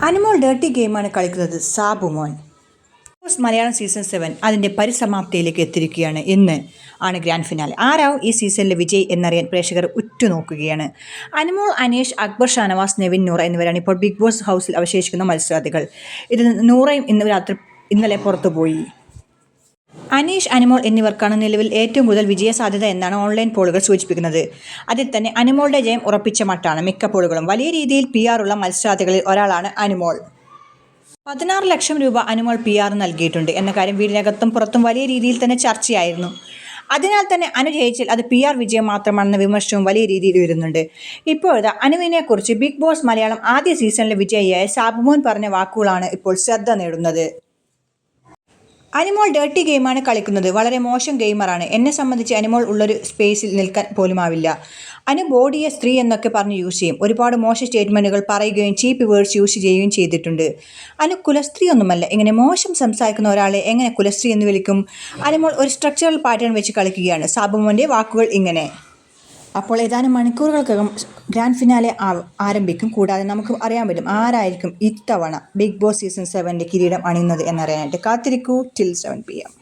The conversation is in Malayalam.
അനുമോൾ ഡേർട്ടി ഗെയിമാണ് കളിക്കുന്നത് സാബുമോൻ. മലയാളം സീസൺ 7 അതിൻ്റെ പരിസമാപ്തിയിലേക്ക് എത്തിയിരിക്കുകയാണ്. ഇന്ന് ആണ് ഗ്രാൻഡ് ഫിനാലെ. ആരാവും ഈ സീസണിലെ വിജയ് എന്നറിയാൻ പ്രേക്ഷകർ ഉറ്റുനോക്കുകയാണ്. അനുമോൾ, അനീഷ്, അക്ബർ, ഷാനവാസ്, നെവിൻ, നൂറ എന്നിവരാണ് ഇപ്പോൾ ബിഗ് ബോസ് ഹൗസിൽ അവശേഷിക്കുന്ന മത്സരാർത്ഥികൾ. ഇതിൽ നൂറയും ഇന്നലെ പുറത്തുപോയി. അനീഷ്, അനുമോൾ എന്നിവർക്കാണ് നിലവിൽ ഏറ്റവും കൂടുതൽ വിജയസാധ്യത എന്നാണ് ഓൺലൈൻ പോളുകൾ സൂചിപ്പിക്കുന്നത്. അതിൽ തന്നെ അനുമോളുടെ ജയം ഉറപ്പിച്ച മട്ടാണ് മിക്ക പോളുകളും. വലിയ രീതിയിൽ PR ഉള്ള മത്സരാർത്ഥികളിൽ ഒരാളാണ് അനുമോൾ. 16 ലക്ഷം രൂപ അനുമോൾ PR നൽകിയിട്ടുണ്ട് എന്ന കാര്യം വീടിനകത്തും പുറത്തും വലിയ രീതിയിൽ തന്നെ ചർച്ചയായിരുന്നു. അതിനാൽ തന്നെ അനു ജയിച്ചാൽ അത് PR വിജയം മാത്രമാണെന്ന വിമർശനവും വലിയ രീതിയിൽ വരുന്നുണ്ട്. ഇപ്പോഴത്തെ അനുവിനെക്കുറിച്ച് ബിഗ് ബോസ് മലയാളം ആദ്യ സീസണിലെ വിജയിയായ സാബുമോൻ പറഞ്ഞ വാക്കുകളാണ് ഇപ്പോൾ ശ്രദ്ധ നേടുന്നത്. അനുമോൾ ഡേർട്ടി ഗെയിമാണ് കളിക്കുന്നത്. വളരെ മോശം ഗെയിമറാണ്. എന്നെ സംബന്ധിച്ച് അനുമോൾ ഉള്ളൊരു സ്പേസിൽ നിൽക്കാൻ പോലുമാവില്ല. അനു ബോഡിയെ സ്ത്രീ എന്നൊക്കെ പറഞ്ഞ് യൂസ് ചെയ്യും. ഒരുപാട് മോശം സ്റ്റേറ്റ്മെൻറ്റുകൾ പറയുകയും ചീപ്പ് വേർഡ്സ് യൂസ് ചെയ്യുകയും ചെയ്തിട്ടുണ്ട്. അനു കുലസ്ത്രീ ഒന്നുമല്ല. ഇങ്ങനെ മോശം സംസാരിക്കുന്ന ഒരാളെ എങ്ങനെ കുലസ്ത്രീ എന്ന് വിളിക്കും? അനുമോൾ ഒരു സ്ട്രക്ചറൽ പാറ്റേൺ വെച്ച് കളിക്കുകയാണ്. സാബുമോൻ്റെ വാക്കുകൾ ഇങ്ങനെ. അപ്പോൾ ഏതാനും മണിക്കൂറുകൾക്കകം ഗ്രാൻഡ് ഫിനാലെ ആരംഭിക്കും. കൂടാതെ നമുക്ക് അറിയാൻ പറ്റും ആരായിരിക്കും ഇത്തവണ ബിഗ് ബോസ് സീസൺ 7 കിരീടം അണിയുന്നത് എന്നറിയാനായിട്ട്. കാത്തിരിക്കൂ. Till 7 PM.